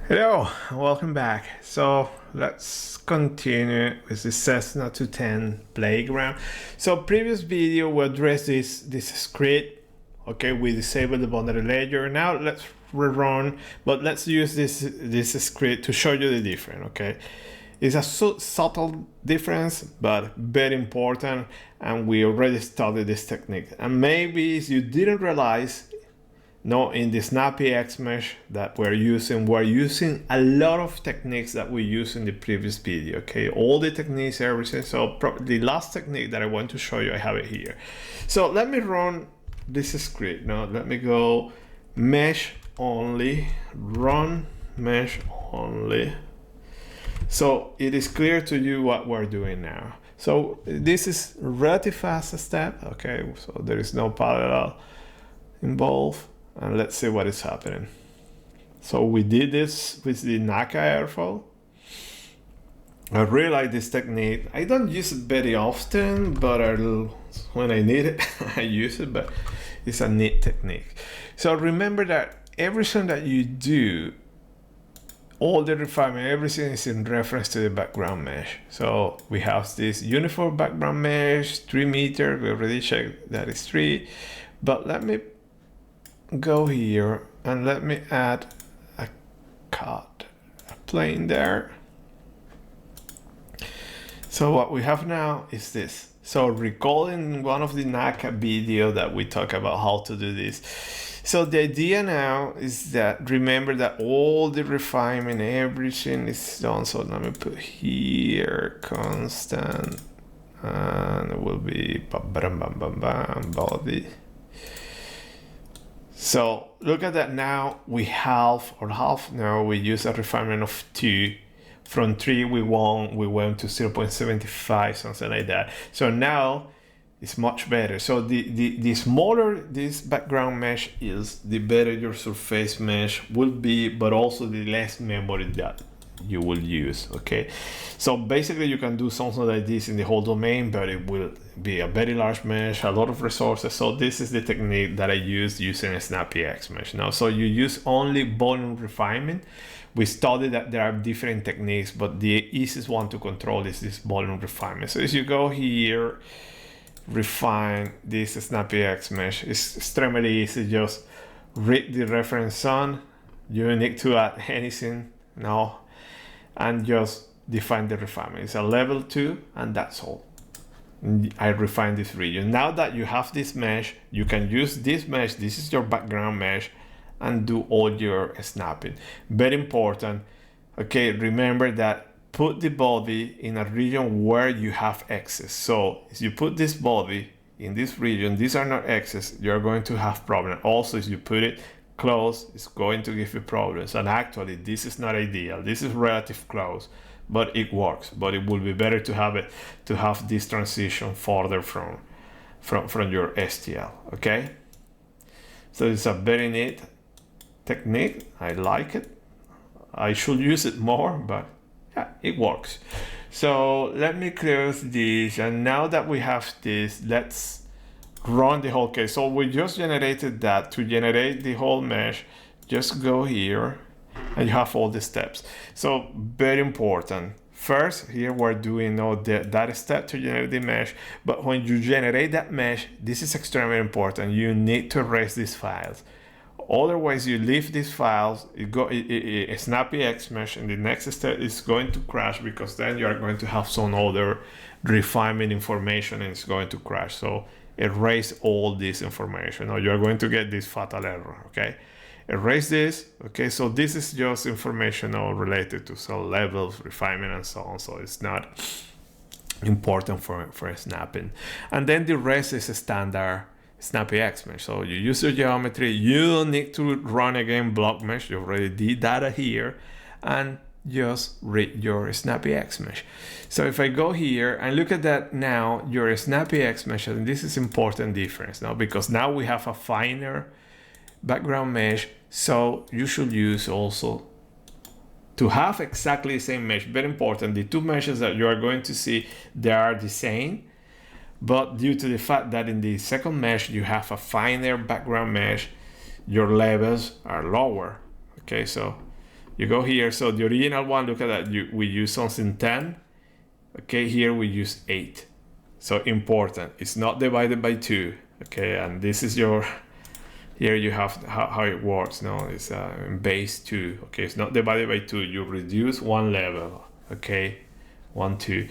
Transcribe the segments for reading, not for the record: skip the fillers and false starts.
Hello, welcome back. So let's continue with the Cessna 210 playground. So previous video we addressed this script. Okay, we disabled the boundary layer. Now let's rerun, but let's use this script to show you the difference. Okay, it's a subtle difference, but very important, and we already studied this technique. And maybe you didn't realize. No, in the snappyHexMesh that we're using a lot of techniques that we used in the previous video. Okay, all the techniques, everything. So the last technique that I want to show you, I have it here. So let me run this script. Now let me go mesh only, run mesh only. So it is clear to you what we're doing now. So this is a relatively fast step. Okay, so there is no parallel involved. And let's see what is happening. So we did this with the NACA airfoil. I really like this technique. I don't use it very often, but when I need it, I use it, but it's a neat technique. So remember that everything that you do, all the refinement, everything is in reference to the background mesh. So we have this uniform background mesh, 3 meters. We already checked that is 3, but let me go here and let me add a plane there. So what we have now is this. So recalling one of the NACA video that we talk about how to do this. So the idea now is that remember that all the refinement, everything is done. So let me put here constant, and it will be body. So look at that now, we half now, we use a refinement of 2. From 3 we went to 0.75, something like that. So now it's much better. So the smaller this background mesh is, the better your surface mesh will be, but also the less memory that you will use. Okay, so basically you can do something like this in the whole domain, but it will be a very large mesh, a lot of resources. So this is the technique that I use using a snappyHexMesh. Now, so you use only volume refinement. We studied that there are different techniques, but the easiest one to control is this volume refinement. So as you go here, refine this snappyHexMesh, it's extremely easy. Just read the reference on. You don't need to add anything now, and just define the refinement. It's a level 2, and that's all. I refine this region. Now that you have this mesh, you can use this mesh. This is your background mesh, and do all your snapping. Very important. Okay, remember that put the body in a region where you have excess. So if you put this body in this region, these are not excess, you're going to have problem. Also, if you put it close, it's going to give you problems. And actually, this is not ideal. This is relative close, but it works. But it will be better to have this transition further from your STL. Okay, so it's a very neat technique. I like it. I should use it more, but yeah, it works. So let me close this, and now that we have this, let's run the whole case. So we just generated that. To generate the whole mesh, just go here and you have all the steps. So very important. First, here we're doing that step to generate the mesh, but when you generate that mesh, this is extremely important. You need to erase these files. Otherwise, you leave these files, snappyHexMesh, and the next step is going to crash, because then you are going to have some other refinement information and it's going to crash. So erase all this information, or you're going to get this fatal error. Okay, erase this. Okay, so this is just information related to cell levels, refinement, and so on. So it's not important for snapping. And then the rest is a standard snappyHexMesh. So you use your geometry. You don't need to run again blockMesh. You already did that here, and just read your snappyHexMesh. So if I go here and look at that now, your snappyHexMesh, and this is important difference now, because now we have a finer background mesh. So you should use also to have exactly the same mesh. Very important. The two meshes that you are going to see, they are the same, but due to the fact that in the second mesh you have a finer background mesh, your levels are lower. Okay, so You go here, so the original one, look at that, we use something 10. Okay, here we use 8. So important, it's not divided by 2. Okay, and this is your, here you have how it works. No, it's in base 2. Okay, it's not divided by 2. You reduce one level. Okay, 1, 2.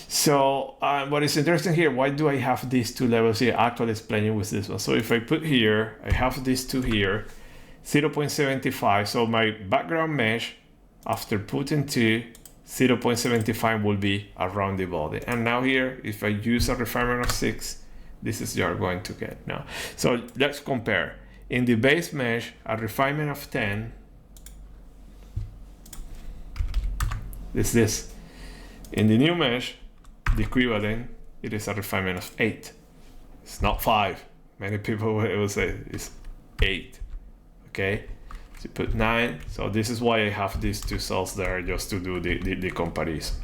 So what is interesting here, why do I have these two levels here? Actually, it's playing with this one. So if I put here, I have these two here, 0.75. So my background mesh, after putting 2, 0.75 will be around the body. And now here, if I use a refinement of 6, this is you're going to get now. So let's compare. In the base mesh, a refinement of 10 is this. In the new mesh, the equivalent, it is a refinement of 8. It's not 5. Many people will say it's 8. Okay, so you put 9. So this is why I have these two cells there, just to do the comparison.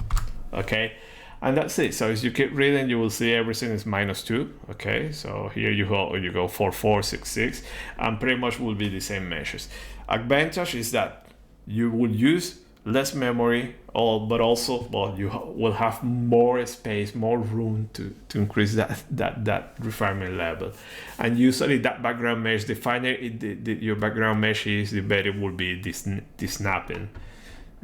Okay, and that's it. So as you keep reading, you will see everything is -2. Okay, so here you go 4, 4, 6, 6, and pretty much will be the same measures. Advantage is that you will use less memory, but also, well, you will have more space, more room to increase that refinement level. And usually that background mesh, the finer your background mesh is, the better will be the snapping.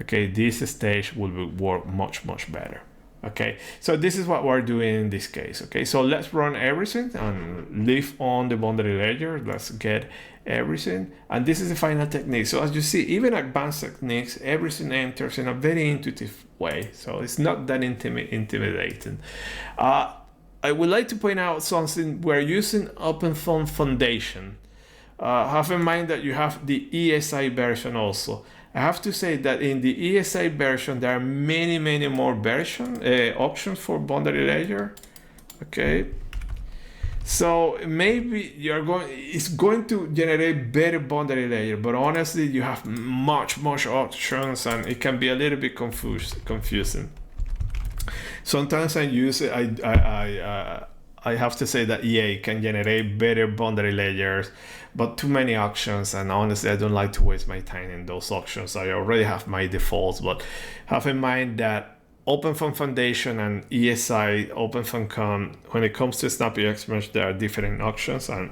Okay, this stage will work much better. Okay, so this is what we're doing in this case. Okay, so let's run everything and leave on the boundary layer. Let's get everything, and this is the final technique. So as you see, even advanced techniques, everything enters in a very intuitive way, so it's not that intimidating. I would like to point out something. We're using OpenFOAM Foundation. Have in mind that you have the ESI version also. I have to say that in the ESI version, there are many more options for boundary layer. Okay, so maybe it's going to generate better boundary layer, but honestly, you have much options, and it can be a little bit confusing. Sometimes I use it. I have to say that EA can generate better boundary layers, but too many options, and honestly I don't like to waste my time in those options. I already have my defaults, but have in mind that OpenFOAM Foundation and ESI OpenFOAM, when it comes to snappyHexMesh, there are different options, and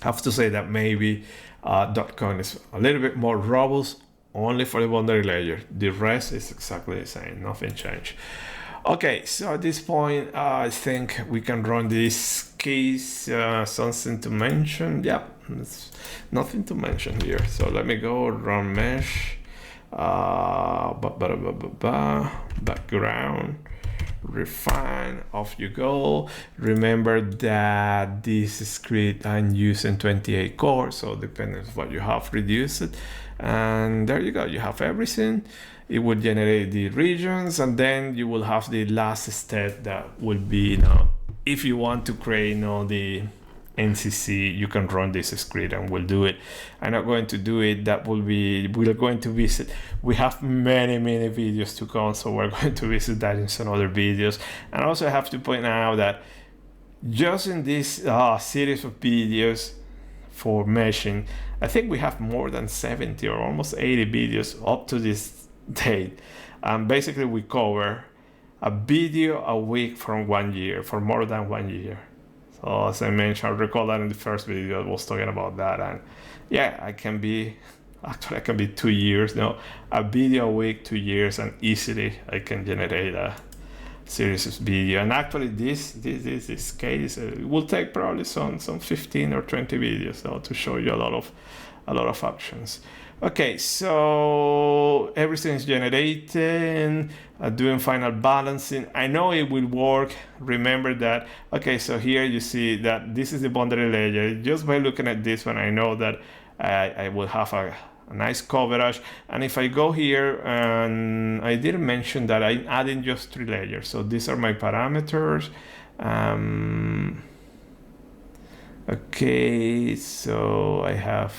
I have to say that maybe .com is a little bit more robust only for the boundary layer. The rest is exactly the same, nothing changed. Okay, so at this point, I think we can run this case. Something to mention? Yeah, there's nothing to mention here. So let me go run mesh. Background, refine, off you go. Remember that this script I'm using 28 cores, so depending on what you have, reduce it. And there you go, you have everything. It will generate the regions, and then you will have the last step that will be, if you want to create, the NCC, you can run this script and we'll do it. I'm not going to do it. We're going to visit. We have many videos to come, so we're going to visit that in some other videos. And also I have to point out that just in this series of videos for meshing, I think we have more than 70 or almost 80 videos up to this date, and basically we cover a video a week from 1 year, for more than 1 year. So as I mentioned, I recall that in the first video I was talking about that, and yeah, I can be 2 years now, a video a week, 2 years, and easily I can generate a series of video. And actually this case, it will take probably some 15 or 20 videos, so to show you a lot of actions. Okay, so everything is generating, doing final balancing. I know it will work. Remember that. Okay, so here you see that this is the boundary layer. Just by looking at this one, I know that I will have a nice coverage. And if I go here, and I didn't mention that I'm adding just 3 layers. So these are my parameters. Okay, so I have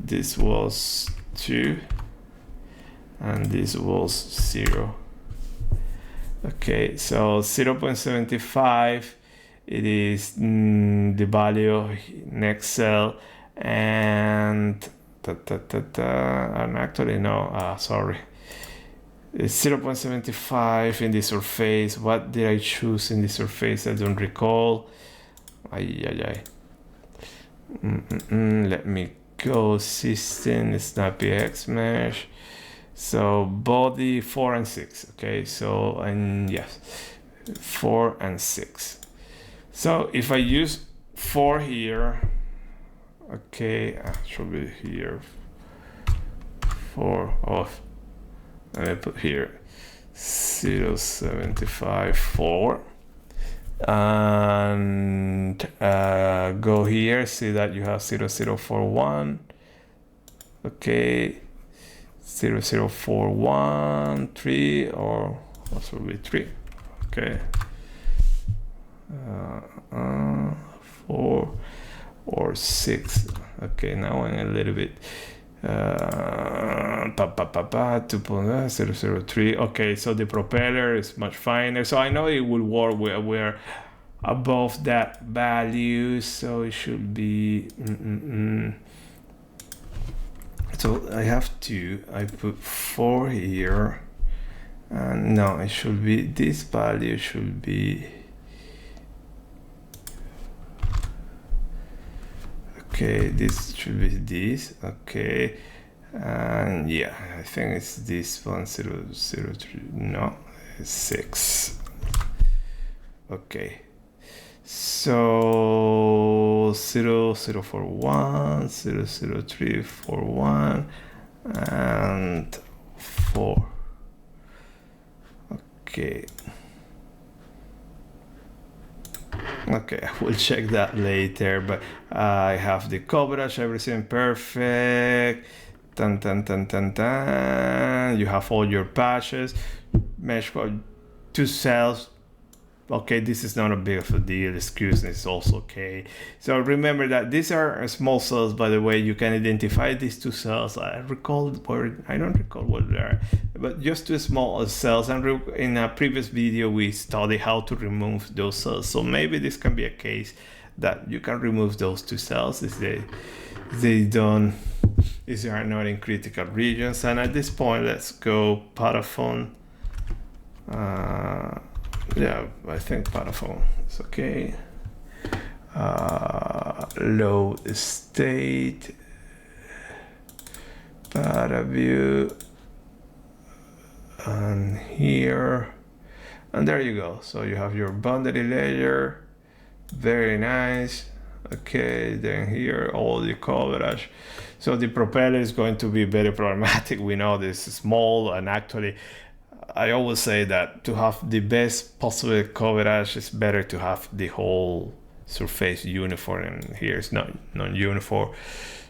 this was 2 and this was 0. Okay, so 0.75, it is the value next cell, and And actually no, sorry. It's 0.75 in the surface. What did I choose in the surface? I don't recall. Let me go system, snappyHexMesh. So body 4 and 6. Okay, so, and yes, 4 and 6. So if I use 4 here, okay, should be here. 4 off. I put here 0.75 4, and go here. See that you have 0.041. Okay, 0.041 3, or what should be 3? Okay, 4 or 6. Okay, now I'm a little bit 2.003. Okay, so the propeller is much finer, so I know it will work. We're above that value, so it should be so I put 4 here, and no, it should be, this value should be, okay, this should be this. Okay, and yeah, I think it's this one, 0.003. No, it's 6. Okay, so 0.041, 0.0341, and 4. Okay. Okay, I will check that later, but I have the coverage, everything perfect. Dun, dun, dun, dun, dun. You have all your patches, mesh code, 2 cells. Okay, this is not a big of a deal. Excuse me, it's also okay. So remember that these are small cells, by the way. You can identify these 2 cells. I don't recall what they are, but just 2 small cells. And in a previous video, we studied how to remove those cells. So maybe this can be a case that you can remove those 2 cells if they are not in critical regions. And at this point, let's go paraview. Yeah, I think paraview is okay. Low state, paraview, and here, and there you go. So you have your boundary layer, very nice. Okay, then here all the coverage. So the propeller is going to be very problematic. We know this is small, and actually I always say that to have the best possible coverage, it's better to have the whole surface uniform, and here it's not non-uniform,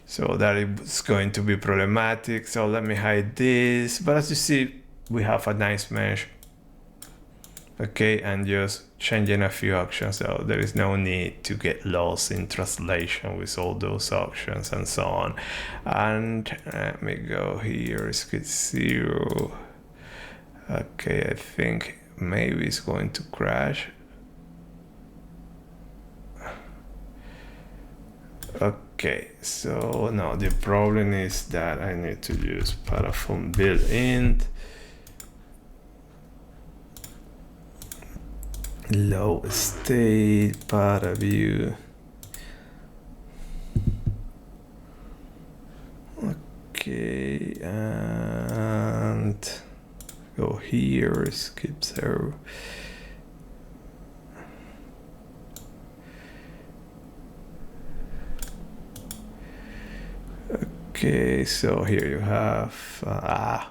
so that is going to be problematic. So let me hide this, but as you see, we have a nice mesh. Okay, and just changing a few options, so there is no need to get lost in translation with all those options and so on. And let me go here, skid 0. Okay, I think maybe it's going to crash. Okay, so now the problem is that I need to use paraview built-in. Low state paraview. Okay, and go here, skip 0. Okay, so here you have, I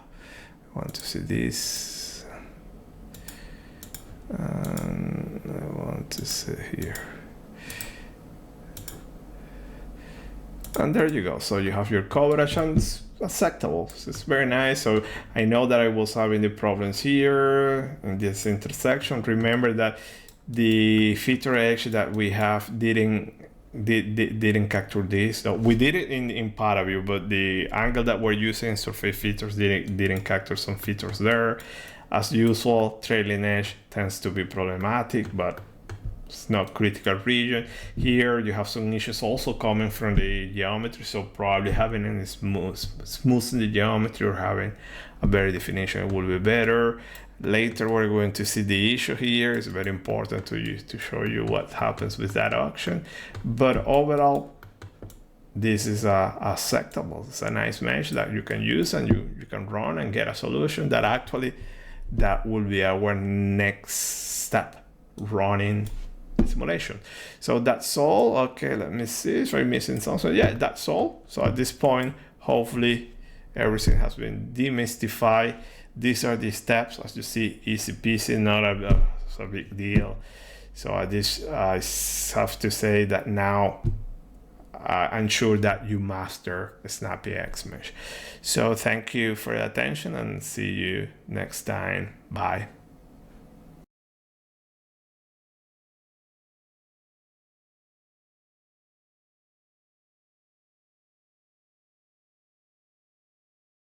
want to see this, and I want to see here. And there you go. So you have your coverage, and it's acceptable. It's very nice. So I know that I was having the problems here in this intersection. Remember that the feature edge that we have didn't capture this. So we did it in paraview, but the angle that we're using, surface features, didn't capture some features there. As usual, trailing edge tends to be problematic, but it's not critical region. Here you have some issues also coming from the geometry, so probably having a smooth in the geometry or having a better definition will be better. Later we're going to see the issue here. It's very important to show you what happens with that option. But overall, this is acceptable. It's a nice mesh that you can use and you can run and get a solution that actually that will be our next step, running simulation. So that's all. Okay, let me see if I'm missing something. Yeah, that's all. So at this point, hopefully everything has been demystified. These are the steps, as you see, easy peasy, not a big deal. So I have to say that now I'm sure that you master snappyHexMesh. So thank you for your attention and see you next time. Bye.